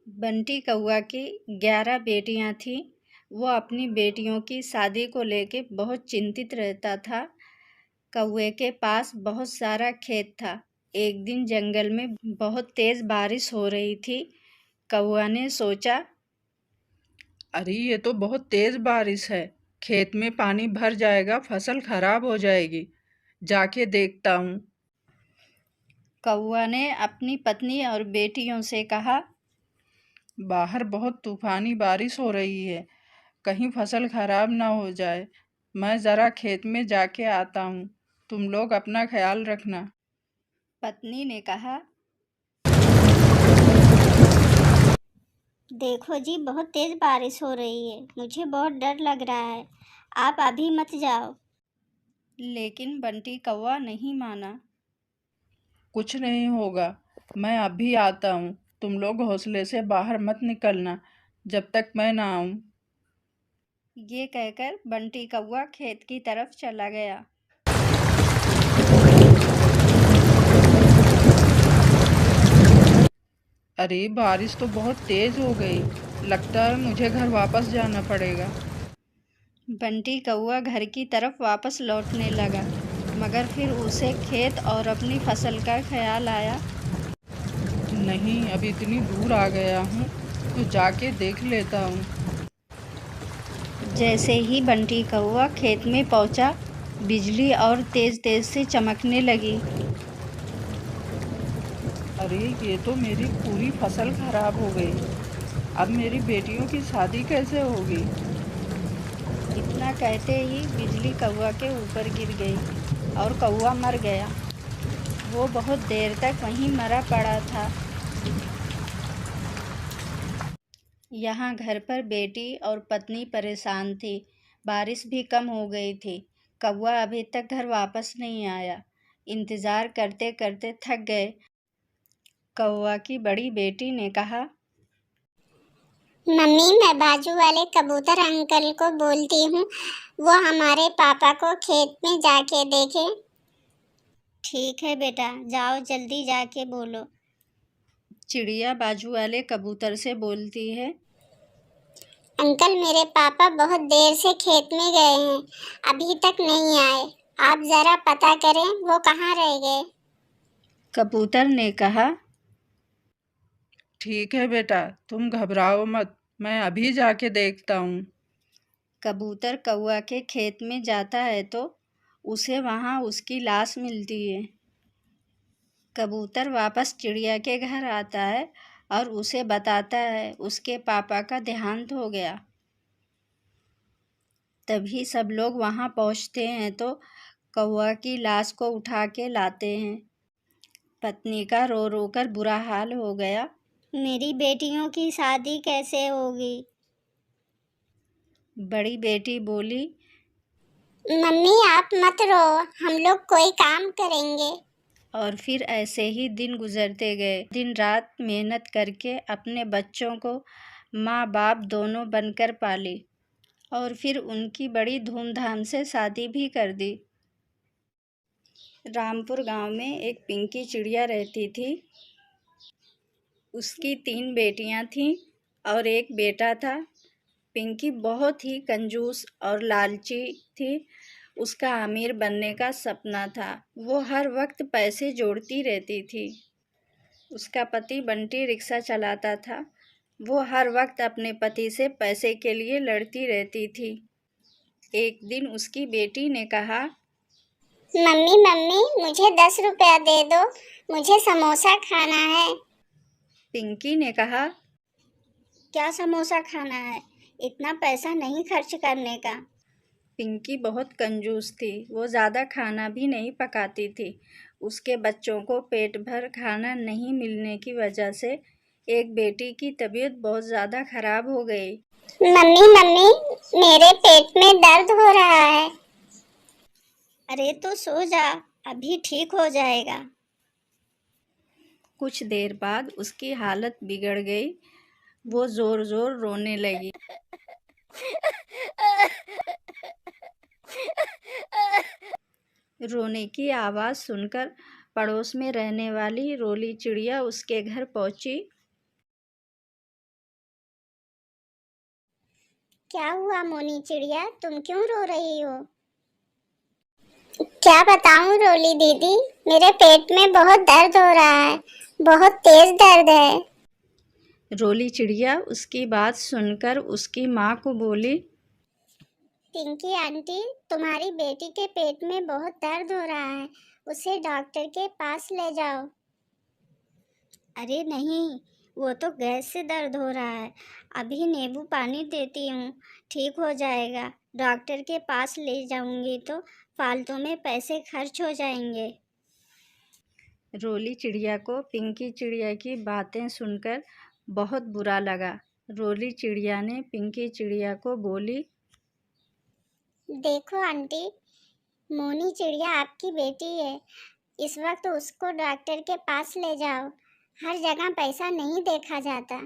बंटी कौआ की 11 बेटियां थीं। वो अपनी बेटियों की शादी को लेके बहुत चिंतित रहता था। कौए के पास बहुत सारा खेत था। एक दिन जंगल में बहुत तेज बारिश हो रही थी। कौआ ने सोचा, अरे ये तो बहुत तेज बारिश है। खेत में पानी भर जाएगा, फसल खराब हो जाएगी। जाके देखता हूँ। कौआ ने अपनी पत्नी और बेटियों से कहा, बाहर बहुत तूफानी बारिश हो रही है, कहीं फसल खराब ना हो जाए। मैं जरा खेत में जाके आता हूँ। तुम लोग अपना ख्याल रखना। पत्नी ने कहा, देखो जी, बहुत तेज बारिश हो रही है, मुझे बहुत डर लग रहा है। आप अभी मत जाओ। लेकिन बंटी कौआ नहीं माना। कुछ नहीं होगा, मैं अभी आता हूँ। तुम लोग हौसले से बाहर मत निकलना जब तक मैं ना आऊँ। ये कहकर बंटी कौआ खेत की तरफ चला गया। अरे बारिश तो बहुत तेज हो गई। लगता है मुझे घर वापस जाना पड़ेगा। बंटी कौआ घर की तरफ वापस लौटने लगा, मगर फिर उसे खेत और अपनी फसल का ख्याल आया। नहीं, अब इतनी दूर आ गया हूँ तो जाके देख लेता हूँ। जैसे ही बंटी कौआ खेत में पहुंचा, बिजली और तेज तेज से चमकने लगी। अरे ये तो मेरी पूरी फसल खराब हो गई। अब मेरी बेटियों की शादी कैसे होगी? इतना कहते ही बिजली कौआ के ऊपर गिर गई और कौआ मर गया। वो बहुत देर तक वहीं मरा पड़ा था। यहाँ घर पर बेटी और पत्नी परेशान थी। बारिश भी कम हो गई थी। कौआ अभी तक घर वापस नहीं आया। इंतजार करते करते थक गए। कौआ की बड़ी बेटी ने कहा, मम्मी, मैं बाजू वाले कबूतर अंकल को बोलती हूँ, वो हमारे पापा को खेत में जाके देखे। ठीक है बेटा, जाओ जल्दी जाके बोलो। चिड़िया बाजू वाले कबूतर से बोलती है, अंकल, मेरे पापा बहुत देर से खेत में गए हैं, अभी तक नहीं आए। आप जरा पता करें वो कहाँ रह गए। कबूतर ने कहा, ठीक है बेटा, तुम घबराओ मत, मैं अभी जाके देखता हूँ। कबूतर कौआ के खेत में जाता है तो उसे वहाँ उसकी लाश मिलती है। कबूतर वापस चिड़िया के घर आता है और उसे बताता है उसके पापा का देहांत हो गया। तभी सब लोग वहाँ पहुँचते हैं तो कौआ की लाश को उठा के लाते हैं। पत्नी का रो रो कर बुरा हाल हो गया। मेरी बेटियों की शादी कैसे होगी। बड़ी बेटी बोली, मम्मी आप मत रो, हम लोग कोई काम करेंगे। और फिर ऐसे ही दिन गुजरते गए। दिन रात मेहनत करके अपने बच्चों को माँ बाप दोनों बनकर पाली और फिर उनकी बड़ी धूमधाम से शादी भी कर दी। रामपुर गांव में एक पिंकी चिड़िया रहती थी। उसकी 3 बेटियां थीं और एक बेटा था। पिंकी बहुत ही कंजूस और लालची थी। उसका अमीर बनने का सपना था। वो हर वक्त पैसे जोड़ती रहती थी। उसका पति बंटी रिक्शा चलाता था। वो हर वक्त अपने पति से पैसे के लिए लड़ती रहती थी। एक दिन उसकी बेटी ने कहा, मम्मी मम्मी, मुझे 10 रुपया दे दो, मुझे समोसा खाना है। पिंकी ने कहा, क्या समोसा खाना है, इतना पैसा नहीं खर्च करने का। पिंकी बहुत कंजूस थी। वो ज़्यादा खाना भी नहीं पकाती थी। उसके बच्चों को पेट भर खाना नहीं मिलने की वजह से एक बेटी की तबीयत बहुत ज़्यादा खराब हो गई। मम्मी मम्मी, मेरे पेट में दर्द हो रहा है। अरे तो सो जा, अभी ठीक हो जाएगा। कुछ देर बाद उसकी हालत बिगड़ गई। वो ज़ोर ज़ोर रोने लगी। रोने की आवाज़ सुनकर पड़ोस में रहने वाली रोली चिड़िया उसके घर पहुंची। क्या हुआ मोनी चिड़िया, तुम क्यों रो रही हो? क्या बताऊं रोली दीदी, मेरे पेट में बहुत दर्द हो रहा है, बहुत तेज दर्द है। रोली चिड़िया उसकी बात सुनकर उसकी माँ को बोली, पिंकी आंटी, तुम्हारी बेटी के पेट में बहुत दर्द हो रहा है, उसे डॉक्टर के पास ले जाओ। अरे नहीं, वो तो गैस से दर्द हो रहा है, अभी नींबू पानी देती हूँ, ठीक हो जाएगा। डॉक्टर के पास ले जाऊंगी तो फालतू में पैसे खर्च हो जाएंगे। रोली चिड़िया को पिंकी चिड़िया की बातें सुनकर बहुत बुरा लगा। रोली चिड़िया ने पिंकी चिड़िया को बोली, देखो आंटी, मोनी चिड़िया आपकी बेटी है, इस वक्त उसको डॉक्टर के पास ले जाओ, हर जगह पैसा नहीं देखा जाता।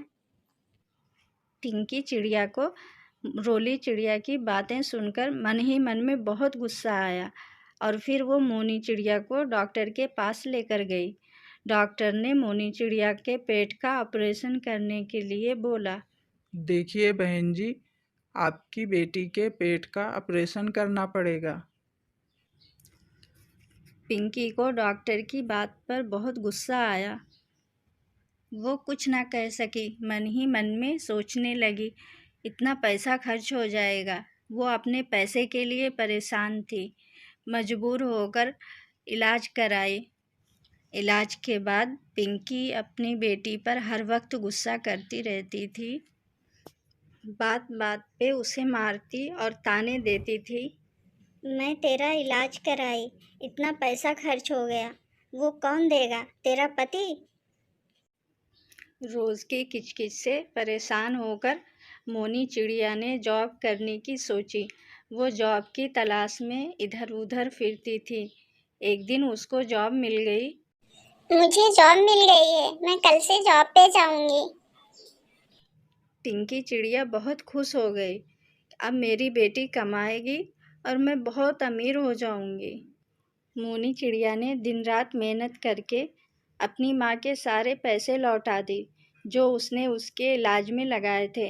पिंकी चिड़िया को रोली चिड़िया की बातें सुनकर मन ही मन में बहुत गुस्सा आया और फिर वो मोनी चिड़िया को डॉक्टर के पास लेकर गई। डॉक्टर ने मोनी चिड़िया के पेट का ऑपरेशन करने के लिए बोला, देखिए बहन जी, आपकी बेटी के पेट का ऑपरेशन करना पड़ेगा। पिंकी को डॉक्टर की बात पर बहुत गुस्सा आया। वो कुछ ना कह सकी, मन ही मन में सोचने लगी, इतना पैसा खर्च हो जाएगा। वो अपने पैसे के लिए परेशान थी। मजबूर होकर इलाज कराए। इलाज के बाद पिंकी अपनी बेटी पर हर वक्त गुस्सा करती रहती थी। बात बात पे उसे मारती और ताने देती थी। मैं तेरा इलाज कराई, इतना पैसा खर्च हो गया, वो कौन देगा, तेरा पति? रोज़ की किचकिच से परेशान होकर मोनी चिड़िया ने जॉब करने की सोची। वो जॉब की तलाश में इधर उधर फिरती थी। एक दिन उसको जॉब मिल गई। मुझे जॉब मिल गई है, मैं कल से जॉब पे जाऊंगी। पिंकी चिड़िया बहुत खुश हो गई। अब मेरी बेटी कमाएगी और मैं बहुत अमीर हो जाऊंगी। मोनी चिड़िया ने दिन रात मेहनत करके अपनी माँ के सारे पैसे लौटा दी जो उसने उसके इलाज में लगाए थे।